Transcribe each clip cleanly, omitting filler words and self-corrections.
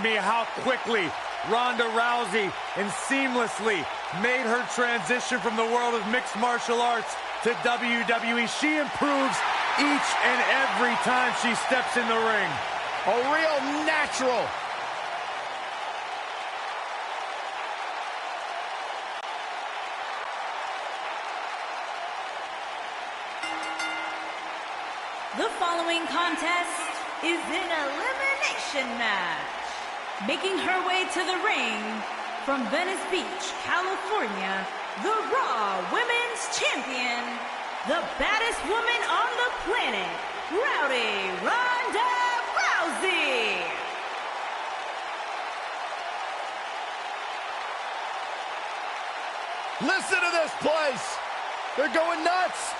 me how quickly Ronda Rousey and seamlessly made her transition from the world of mixed martial arts to WWE. She improves each and every time she steps in the ring. A real natural. The following contest is an elimination match. Making her way to the ring from Venice Beach, California, the Raw Women's Champion, the baddest woman on the planet, Rowdy Ronda Rousey. Listen to this place. They're going nuts.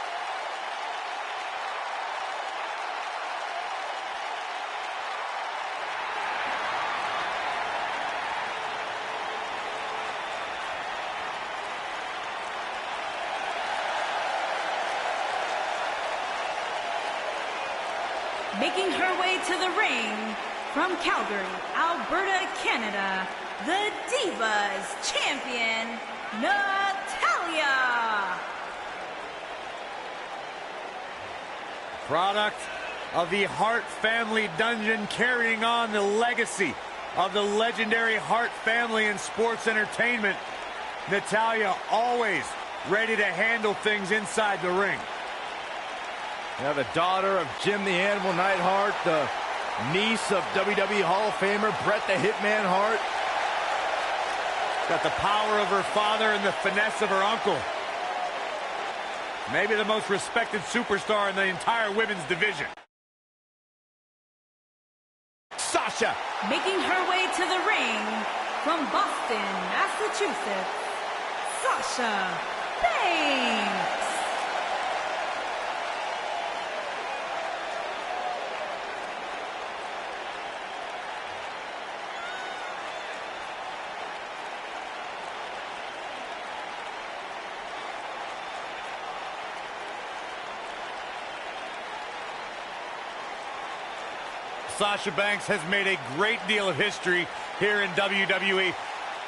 Making her way to the ring from Calgary, Alberta, Canada, the Divas Champion, Natalya. Product of the Hart family dungeon, carrying on the legacy of the legendary Hart family in sports entertainment. Natalya always ready to handle things inside the ring. Yeah, the daughter of Jim the Animal Neidhart, the niece of WWE Hall of Famer Bret the Hitman Hart. Got the power of her father and the finesse of her uncle. Maybe the most respected superstar in the entire women's division. Sasha. Making her way to the ring from Boston, Massachusetts, Sasha Banks. Sasha Banks has made a great deal of history here in WWE.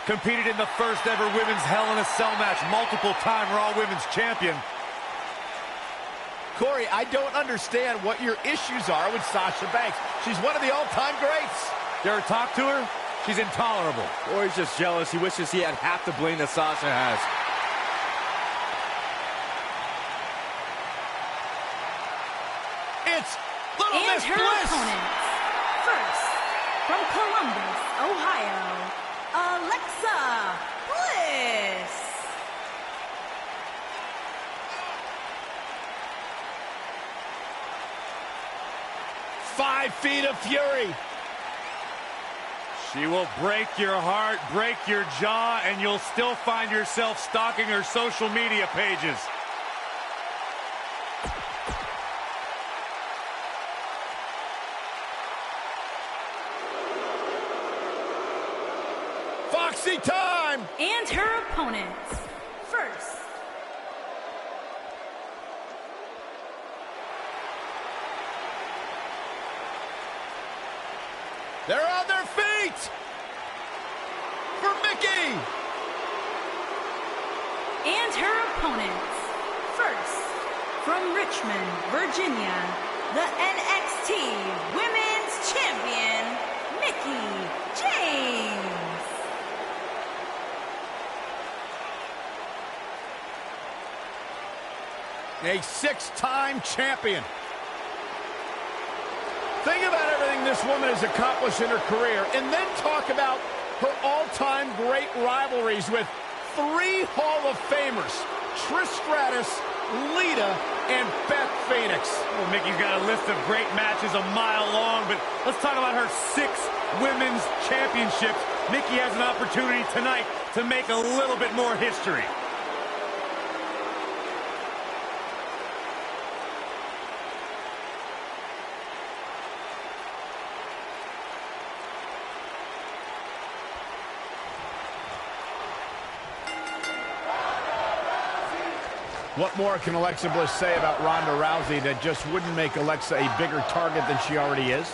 Competed in the first ever women's Hell in a Cell match, multiple-time Raw Women's Champion. Corey, I don't understand what your issues are with Sasha Banks. She's one of the all-time greats. You ever talk to her? She's intolerable. Or he's just jealous. He wishes he had half the bling that Sasha has. It's Little And Miss her Bliss. opponents. First, from Columbus, Ohio, Alexa Bliss. Five feet of fury. She will break your heart, break your jaw, and you'll still find yourself stalking her social media pages. Foxy time. And her opponents. First, They're on their feet. For Mickey. and her opponents. First, from Richmond, Virginia, the NXT Women's Champion, Mickie James. A six-time champion. Think about everything this woman has accomplished in her career, and then talk about her all-time great rivalries with three Hall of Famers, Trish Stratus, Lita, and Beth Phoenix. Well, Mickey's got a list of great matches a mile long, but let's talk about her 6 women's championships. Mickie has an opportunity tonight to make a little bit more history. What more can Alexa Bliss say about Ronda Rousey that just wouldn't make Alexa a bigger target than she already is?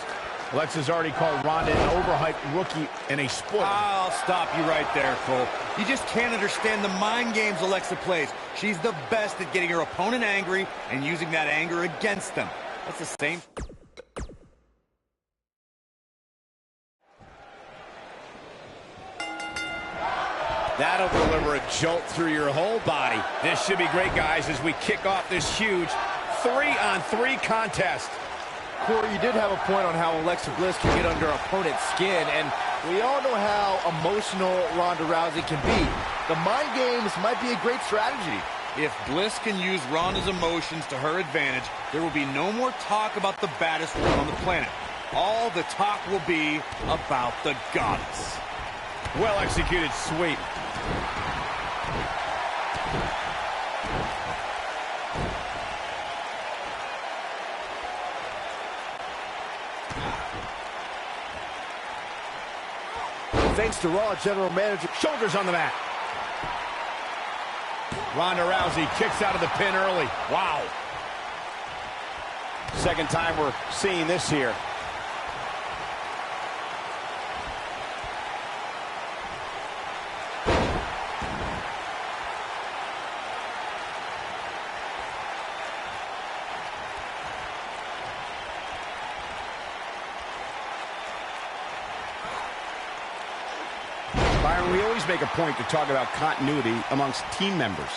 Alexa's already called Ronda an overhyped rookie and a spoiler. I'll stop you right there, Cole. You just can't understand the mind games Alexa plays. She's the best at getting her opponent angry and using that anger against them. That's the same. That'll deliver a jolt through your whole body. This should be great, guys, as we kick off this huge 3-on-3 contest. Corey, you did have a point on how Alexa Bliss can get under opponent's skin, and we all know how emotional Ronda Rousey can be. The mind games might be a great strategy. If Bliss can use Ronda's emotions to her advantage, there will be no more talk about the baddest woman on the planet. All the talk will be about the goddess. Well executed sweep. Thanks to Raw General Manager. Shoulders on the mat. Ronda Rousey kicks out of the pin early. Wow. Second time we're seeing this here. Byron, we always make a point to talk about continuity amongst team members.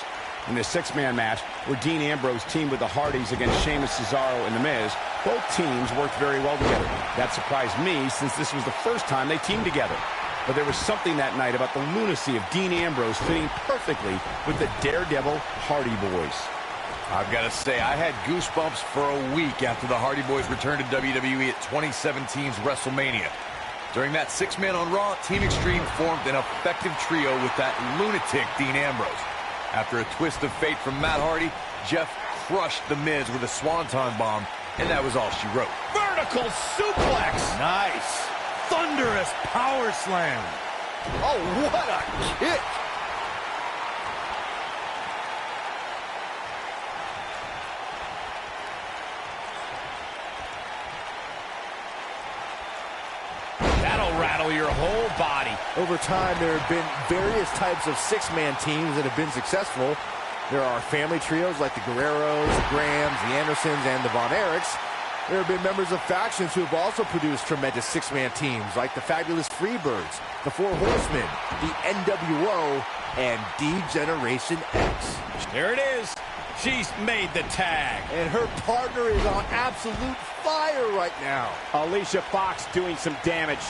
In the six-man match, where Dean Ambrose teamed with the Hardys against Sheamus, Cesaro, and The Miz, both teams worked very well together. That surprised me, since this was the first time they teamed together. But there was something that night about the lunacy of Dean Ambrose fitting perfectly with the Daredevil Hardy Boys. I've got to say, I had goosebumps for a week after the Hardy Boys returned to WWE at 2017's WrestleMania. During that six-man on Raw, Team Extreme formed an effective trio with that lunatic Dean Ambrose. After a twist of fate from Matt Hardy, Jeff crushed The Miz with a swanton bomb, and that was all she wrote. Vertical suplex! Nice! Thunderous power slam! Oh, what a kick! That'll rattle your whole body. Over time, there have been various types of six-man teams that have been successful. There are family trios like the Guerreros, the Grahams, the Andersons, and the Von Erichs. There have been members of factions who have also produced tremendous six-man teams like the Fabulous Freebirds, the Four Horsemen, the NWO, and D-Generation X. There it is. She's made the tag. And her partner is on absolute fire right now. Alicia Fox doing some damage.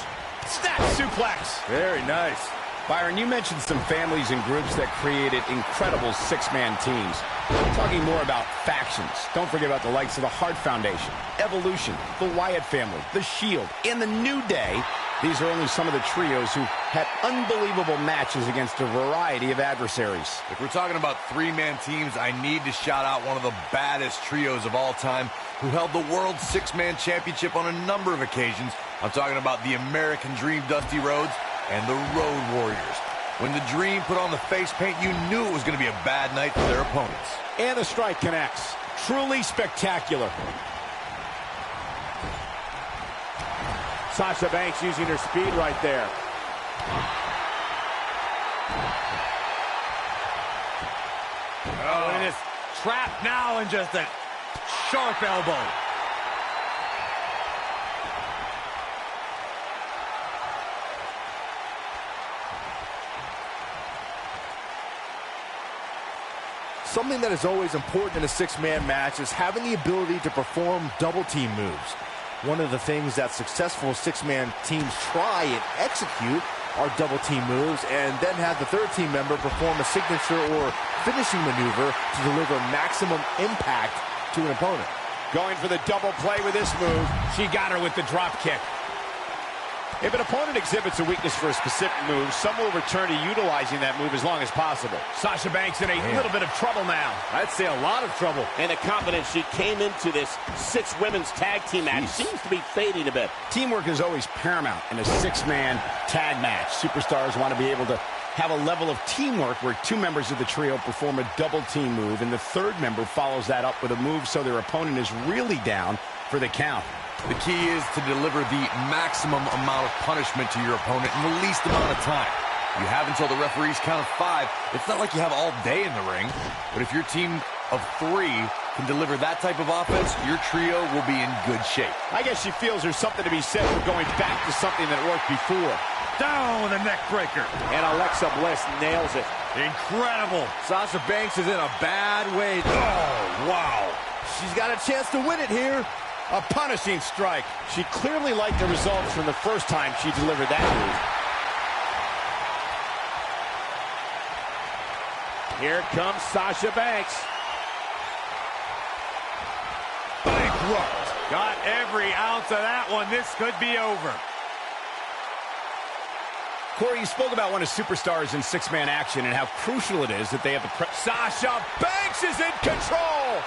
Snap suplex. Very nice. Byron, you mentioned some families and groups that created incredible six-man teams. I'm talking more about factions. Don't forget about the likes of the Hart Foundation, Evolution, the Wyatt family, the Shield, and the New Day. These are only some of the trios who had unbelievable matches against a variety of adversaries. If we're talking about three-man teams, I need to shout out one of the baddest trios of all time who held the World Six-Man Championship on a number of occasions. I'm talking about the American Dream, Dusty Rhodes, and the Road Warriors. When the Dream put on the face paint, you knew it was going to be a bad night for their opponents. And the strike connects. Truly spectacular. Sasha Banks using her speed right there. Oh, and it's trapped now and just a sharp elbow. Something that is always important in a six-man match is having the ability to perform double-team moves. One of the things that successful six-man teams try and execute are double-team moves, and then have the third team member perform a signature or finishing maneuver to deliver maximum impact to an opponent. Going for the double play with this move. She got her with the drop kick. If an opponent exhibits a weakness for a specific move, some will return to utilizing that move as long as possible. Sasha Banks in a little bit of trouble now. I'd say a lot of trouble. And the confidence she came into this six women's tag team match seems to be fading a bit. Teamwork is always paramount in a six-man tag match. Superstars want to be able to have a level of teamwork where two members of the trio perform a double team move, and the third member follows that up with a move so their opponent is really down for the count. The key is to deliver the maximum amount of punishment to your opponent in the least amount of time. You have until the referees count of 5. It's not like you have all day in the ring. But if your team of 3 can deliver that type of offense, your trio will be in good shape. I guess she feels there's something to be said for going back to something that worked before. Down with a neck breaker. And Alexa Bliss nails it. Incredible. Sasha Banks is in a bad way. Oh, wow. She's got a chance to win it here. A punishing strike. She clearly liked the results from the first time she delivered that move. Here comes Sasha Banks. Bankrupt. Got every ounce of that one. This could be over. Corey, you spoke about one of superstars in six-man action and how crucial it is that they have the Sasha Banks is in control!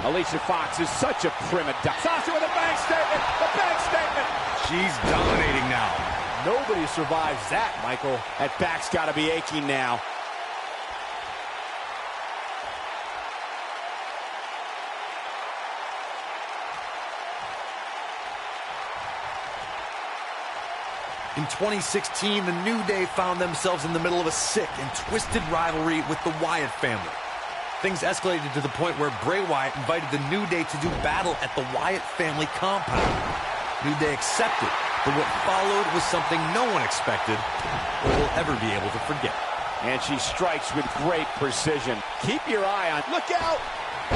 Alicia Fox is such a prima donna. Sasha with a bank statement! The bank statement! She's dominating now. Nobody survives that, Michael. That back's got to be aching now. In 2016, the New Day found themselves in the middle of a sick and twisted rivalry with the Wyatt family. Things escalated to the point where Bray Wyatt invited the New Day to do battle at the Wyatt family compound. New Day accepted, but what followed was something no one expected or will ever be able to forget. And she strikes with great precision. Keep your eye on. Look out!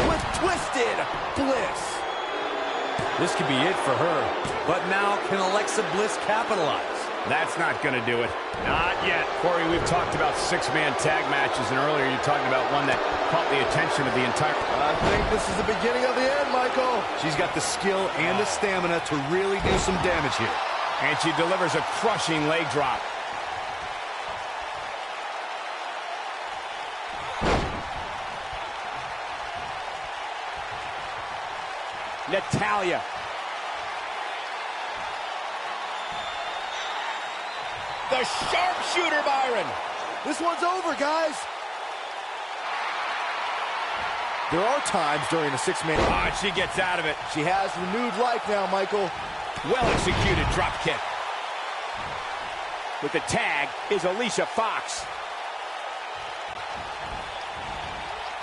With Twisted Bliss. This could be it for her. But now, can Alexa Bliss capitalize? That's not going to do it. Not yet. Corey, we've talked about six-man tag matches, and earlier you talked about one that caught the attention of the entire... I think this is the beginning of the end, Michael. She's got the skill and the stamina to really do some damage here. And she delivers a crushing leg drop. Natalya. The sharpshooter, Byron. This one's over, guys. There are times during a six-man... Oh, she gets out of it. She has renewed life now, Michael. Well-executed drop kick. With the tag is Alicia Fox.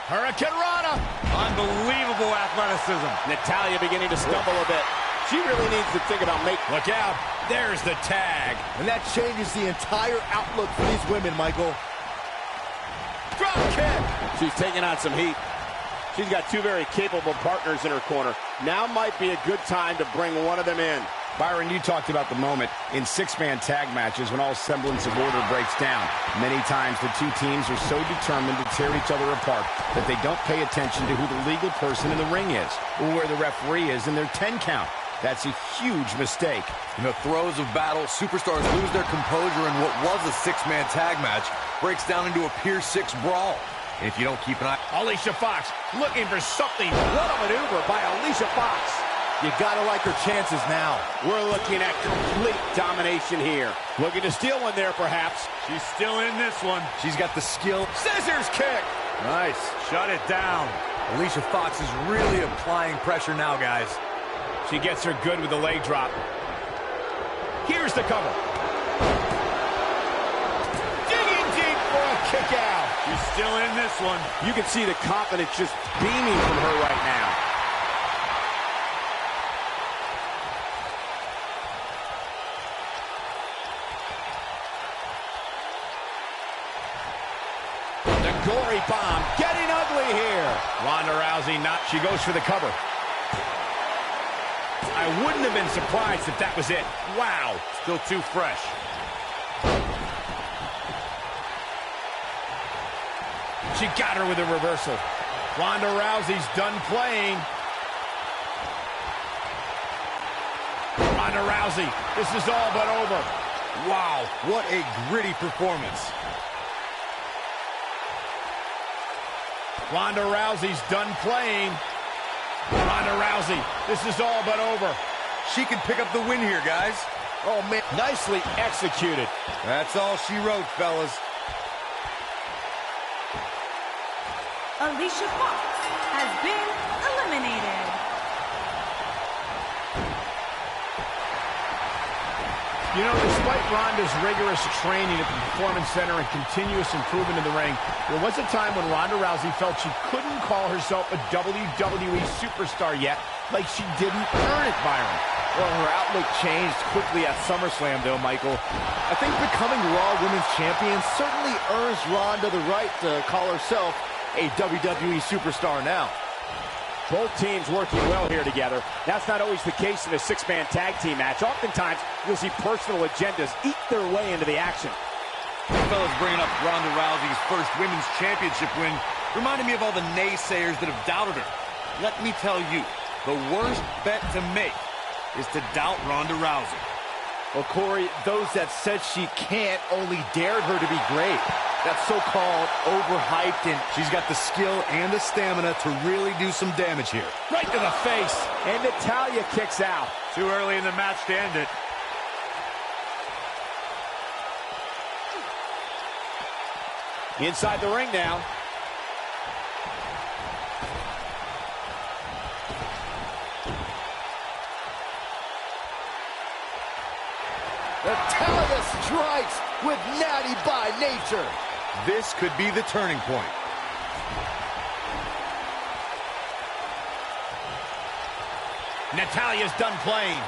Hurricane Rana. Unbelievable athleticism. Natalya beginning to stumble a bit. She really needs to think about making... Look out. There's the tag. And that changes the entire outlook for these women, Michael. Drop kick. She's taking on some heat. She's got two very capable partners in her corner. Now might be a good time to bring one of them in. Byron, you talked about the moment in six-man tag matches when all semblance of order breaks down. Many times the two teams are so determined to tear each other apart that they don't pay attention to who the legal person in the ring is or where the referee is in their 10 count. That's a huge mistake. In the throes of battle, superstars lose their composure, and what was a six-man tag match breaks down into a Pier 6 brawl. And if you don't keep an eye... Alicia Fox looking for something. What a maneuver by Alicia Fox. You gotta like her chances now. We're looking at complete domination here. Looking to steal one there, perhaps. She's still in this one. She's got the skill. Scissors kick. Nice. Shut it down. Alicia Fox is really applying pressure now, guys. She gets her good with the leg drop. Here's the cover. Digging deep for a kick out. She's still in this one. You can see the confidence just beaming from her right now. The gory bomb getting ugly here. Ronda Rousey she goes for the cover. I wouldn't have been surprised if that was it. Wow. Still too fresh. She got her with a reversal. Ronda Rousey's done playing. Ronda Rousey, this is all but over. Wow, what a gritty performance. Ronda Rousey's done playing. Ronda Rousey, this is all but over. She can pick up the win here, guys. Oh, man, nicely executed. That's all she wrote, fellas. Alicia Fox has been eliminated. You know, despite Ronda's rigorous training at the Performance Center and continuous improvement in the ring, there was a time when Ronda Rousey felt she couldn't call herself a WWE superstar yet, like she didn't earn it, Byron. Well, her outlook changed quickly at SummerSlam, though, Michael. I think becoming Raw Women's Champion certainly earns Ronda the right to call herself a WWE superstar now. Both teams working well here together. That's not always the case in a six-man tag team match. Oftentimes, you'll see personal agendas eat their way into the action. You fellas bringing up Ronda Rousey's first women's championship win reminded me of all the naysayers that have doubted her. Let me tell you, the worst bet to make is to doubt Ronda Rousey. Well, Corey, those that said she can't only dared her to be great. That's so-called overhyped, and she's got the skill and the stamina to really do some damage here. Right to the face. And Natalya kicks out. Too early in the match to end it. Inside the ring now. Natalya strikes with Natty by nature. This could be the turning point. Natalya's done playing.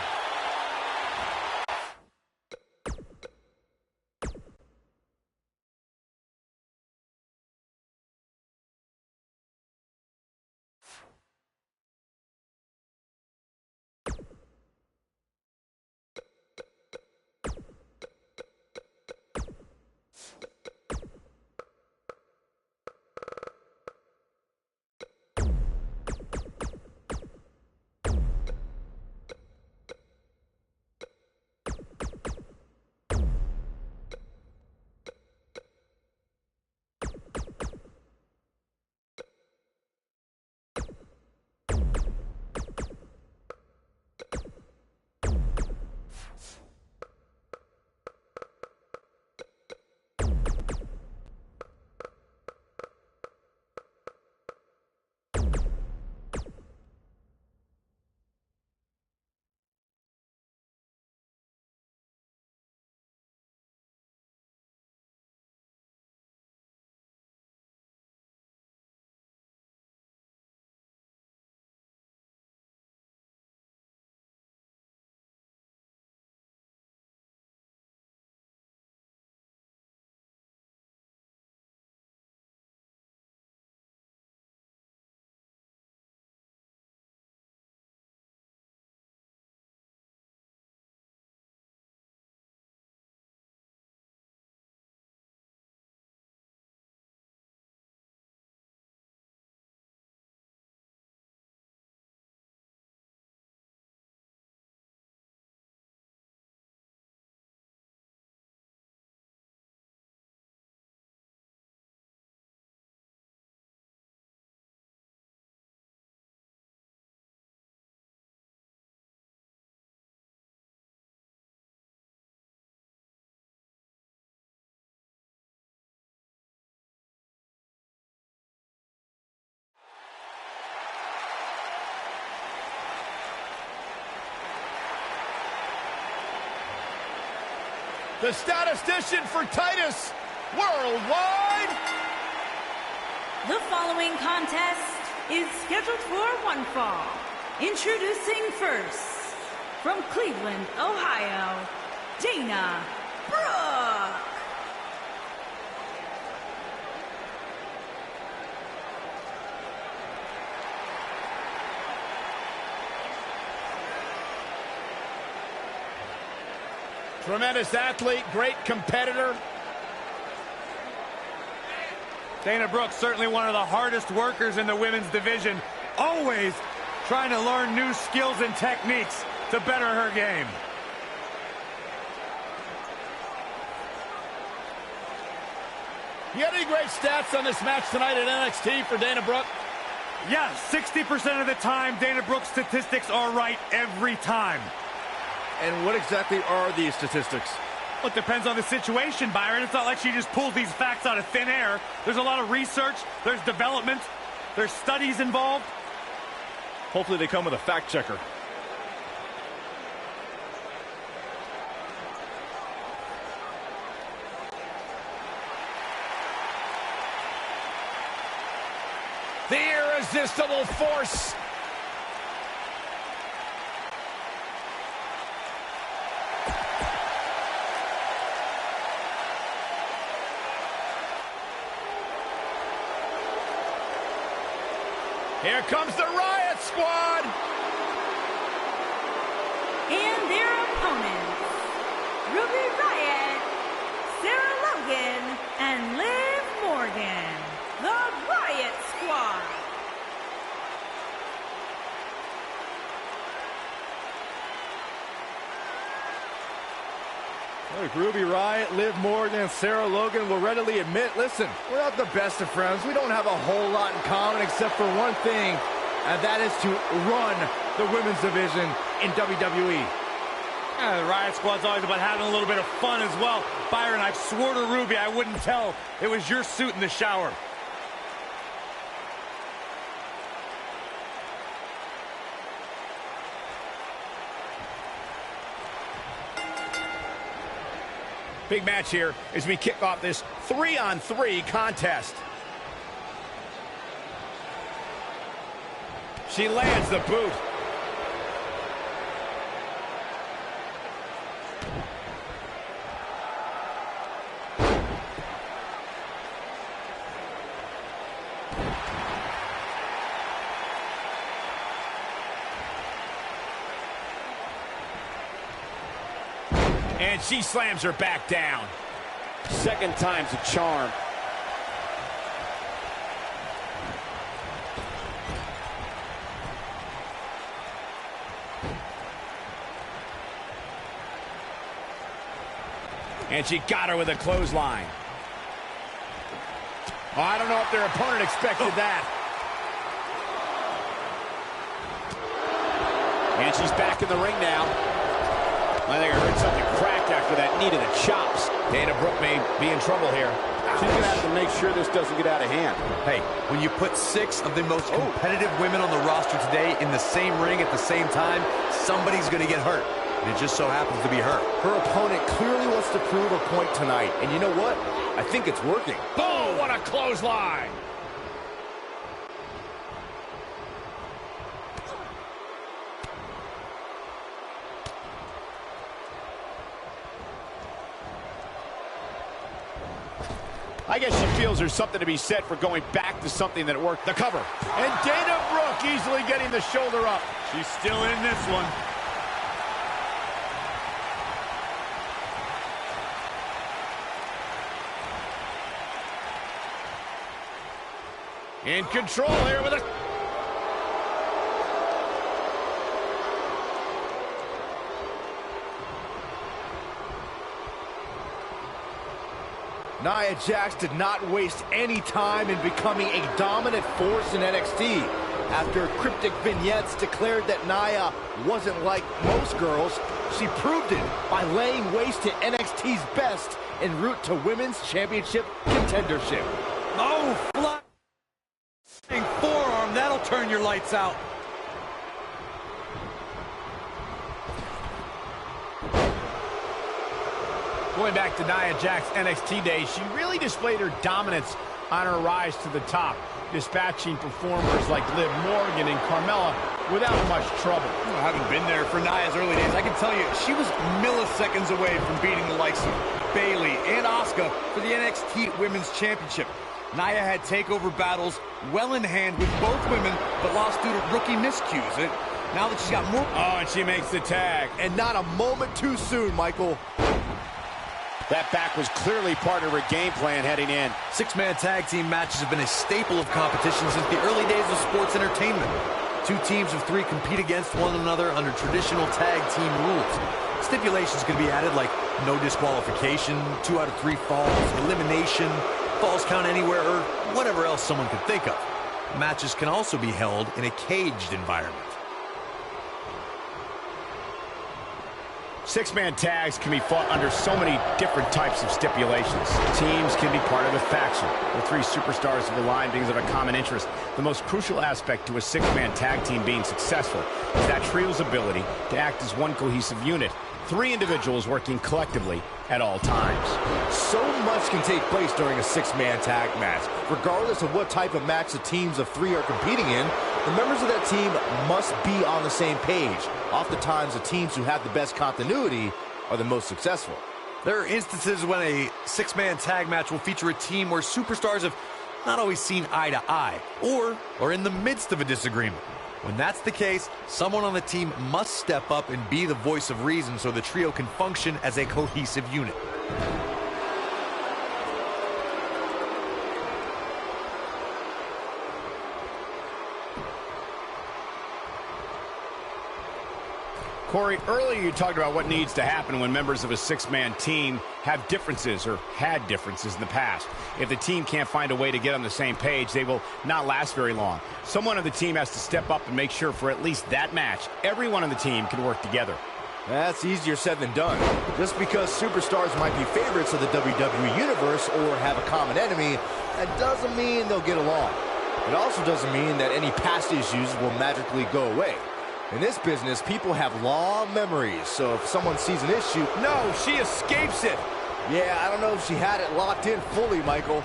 The statistician for Titus Worldwide. The following contest is scheduled for one fall. Introducing first, from Cleveland, Ohio, Dana Brooke. Tremendous athlete, great competitor. Dana Brooke, certainly one of the hardest workers in the women's division, always trying to learn new skills and techniques to better her game. You got any great stats on this match tonight at NXT for Dana Brooke? Yeah, 60% of the time, Dana Brooke's statistics are right every time. And what exactly are these statistics? Well, it depends on the situation, Byron. It's not like she just pulls these facts out of thin air. There's a lot of research, there's development, there's studies involved. Hopefully they come with a fact checker. irresistible force. Here comes the Riot Squad. And their opponents, Ruby Riott, Sarah Logan, and Liv Morgan, the Riot Squad. Look, Ruby Riott, Liv Morgan, and Sarah Logan will readily admit, listen, we're not the best of friends. We don't have a whole lot in common except for one thing, and that is to run the women's division in WWE. The Riot Squad's always about having a little bit of fun as well. Byron, I swore to Ruby I wouldn't tell it was your suit in the shower. Big match here as we kick off this 3-on-3 contest. She lands the boot. And she slams her back down. Second time's a charm. And she got her with a clothesline. Oh, I don't know if their opponent expected that. And she's back in the ring now. I think I heard something crack after that knee to the chops. Dana Brooke may be in trouble here. She's going to have to make sure this doesn't get out of hand. Hey, when you put 6 of the most competitive women on the roster today in the same ring at the same time, somebody's going to get hurt. And it just so happens to be her. Her opponent clearly wants to prove a point tonight. And you know what? I think it's working. Oh, what a clothesline! I guess she feels there's something to be said for going back to something that worked. The cover. And Dana Brooke easily getting the shoulder up. She's still in this one. In control here with a... Nia Jax did not waste any time in becoming a dominant force in NXT. After cryptic vignettes declared that Nia wasn't like most girls, she proved it by laying waste to NXT's best en route to Women's Championship contendership. Oh, flying forearm, that'll turn your lights out. Going back to Nia Jax NXT days, she really displayed her dominance on her rise to the top, dispatching performers like Liv Morgan and Carmella without much trouble. I haven't been there for Nia's early days. I can tell you, she was milliseconds away from beating the likes of Bayley and Asuka for the NXT Women's Championship. Nia had takeover battles well in hand with both women, but lost due to rookie miscues. Now that she's got more... Oh, and she makes the tag. And not a moment too soon, Michael. That back was clearly part of her game plan heading in. 6-man tag team matches have been a staple of competition since the early days of sports entertainment. 2 teams of 3 compete against one another under traditional tag team rules. Stipulations can be added like no disqualification, 2 out of 3 falls, elimination, falls count anywhere, or whatever else someone could think of. Matches can also be held in a caged environment. 6-man tags can be fought under so many different types of stipulations. Teams can be part of a faction. The 3 superstars have aligned because of a common interest. The most crucial aspect to a 6-man tag team being successful is that trio's ability to act as one cohesive unit. 3 individuals working collectively at all times. So much much can take place during a six-man tag match. Regardless of what type of match the teams of three are competing in, the members of that team must be on the same page. Oftentimes, the teams who have the best continuity are the most successful. There are instances when a six-man tag match will feature a team where superstars have not always seen eye to eye, or are in the midst of a disagreement. When that's the case, someone on the team must step up and be the voice of reason so the trio can function as a cohesive unit. Corey, earlier you talked about what needs to happen when members of a six-man team have differences or had differences in the past. If the team can't find a way to get on the same page, they will not last very long. Someone on the team has to step up and make sure for at least that match, everyone on the team can work together. That's easier said than done. Just because superstars might be favorites of the WWE Universe or have a common enemy, that doesn't mean they'll get along. It also doesn't mean that any past issues will magically go away. In this business, people have long memories, so if someone sees an issue... No, she escapes it. Yeah, I don't know if she had it locked in fully, Michael.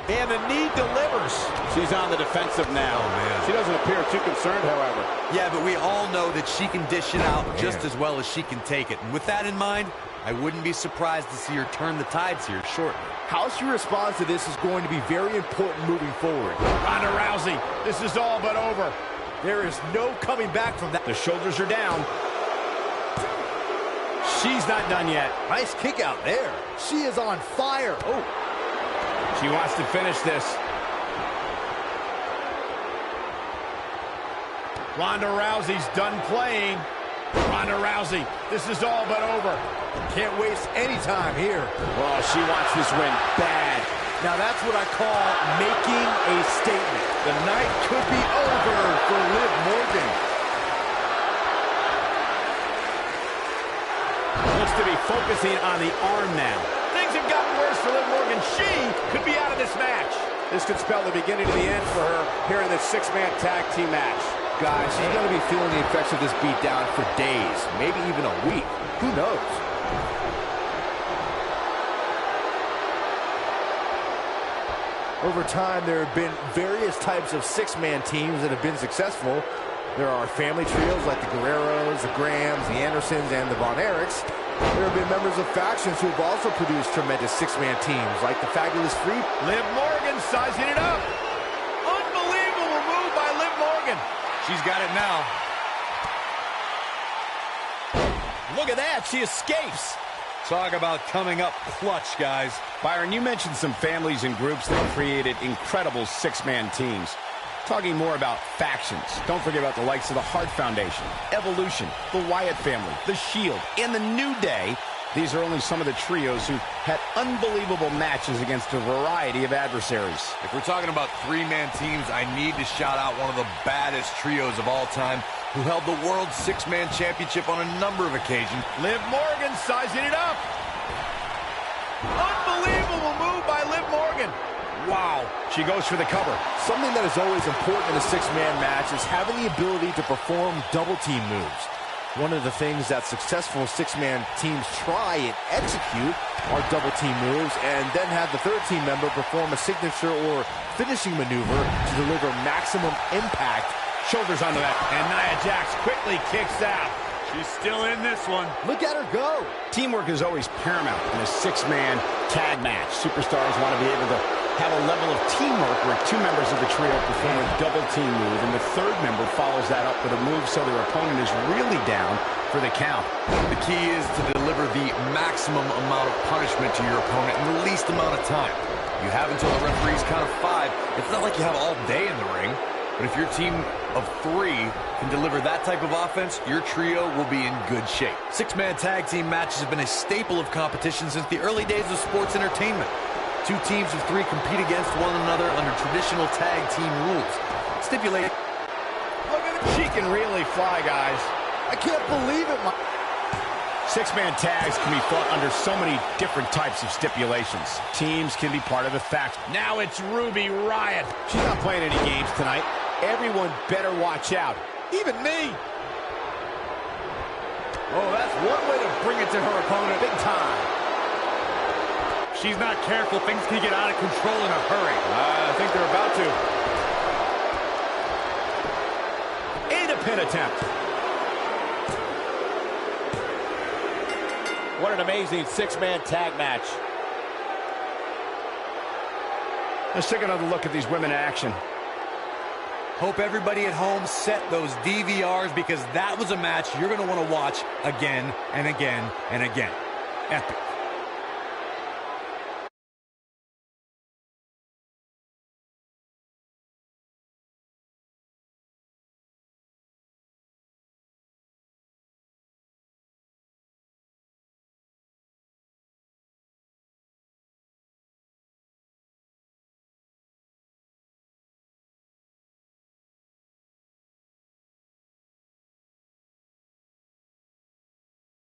And the knee delivers. She's on the defensive now. Oh, man. She doesn't appear too concerned, however. Yeah, but we all know that she can dish it out just as well as she can take it. And with that in mind, I wouldn't be surprised to see her turn the tides here shortly. How she responds to this is going to be very important moving forward. Ronda Rousey, this is all but over. There is no coming back from that. The shoulders are down. She's not done yet. Nice kick out there. She is on fire. Oh. She wants to finish this. Ronda Rousey's done playing. Ronda Rousey, this is all but over. Can't waste any time here. Oh, she wants this win bad. Now that's what I call making a statement. The night could be over for Liv Morgan. Looks to be focusing on the arm now. Things have gotten worse for Liv Morgan. She could be out of this match. This could spell the beginning to the end for her here in this six-man tag team match. Guys, she's going to be feeling the effects of this beatdown for days, maybe even a week. Who knows? Over time, there have been various types of six-man teams that have been successful. There are family trios like the Guerreros, the Grahams, the Andersons, and the Von Erichs. There have been members of factions who have also produced tremendous six-man teams, like the Fabulous Freak. Liv Morgan sizing it up. Unbelievable move by Liv Morgan. She's got it now. Look at that, she escapes. Talk about coming up clutch, guys. Byron, you mentioned some families and groups that created incredible six-man teams. Talking more about factions, don't forget about the likes of the Hart Foundation, Evolution, the Wyatt family, the Shield, and the New Day. These are only some of the trios who had unbelievable matches against a variety of adversaries. If we're talking about three-man teams, I need to shout out one of the baddest trios of all time who held the World Six-Man Championship on a number of occasions. Liv Morgan sizing it up. Unbelievable move by Liv Morgan. Wow, she goes for the cover. Something that is always important in a six-man match is having the ability to perform double-team moves. One of the things that successful six-man teams try and execute are double-team moves, and then have the third team member perform a signature or finishing maneuver to deliver maximum impact. Shoulders onto that, and Nia Jax quickly kicks out. She's still in this one. Look at her go. Teamwork is always paramount in a six-man tag match. Superstars want to be able to have a level of teamwork where two members of the trio perform a double-team move, and the third member follows that up with a move so their opponent is really down for the count. The key is to deliver the maximum amount of punishment to your opponent in the least amount of time. You have until the referees count of 5. It's not like you have all day in the ring. But if your team of 3 can deliver that type of offense, your trio will be in good shape. Six-man tag team matches have been a staple of competition since the early days of sports entertainment. Two teams of 3 compete against one another under traditional tag team rules. Stipulate. Look at it. She can really fly, guys. I can't believe it. Six-man tags can be fought under so many different types of stipulations. Teams can be part of the fact. Now it's Ruby Riott. She's not playing any games tonight. Everyone better watch out. Even me. Oh, that's one way to bring it to her opponent. Big time. she's not careful, things can get out of control in a hurry. I think they're about to. And a pin attempt. What an amazing six-man tag match. Let's take another look at these women in action. Hope everybody at home set those DVRs, because that was a match you're going to want to watch again and again and again. Epic.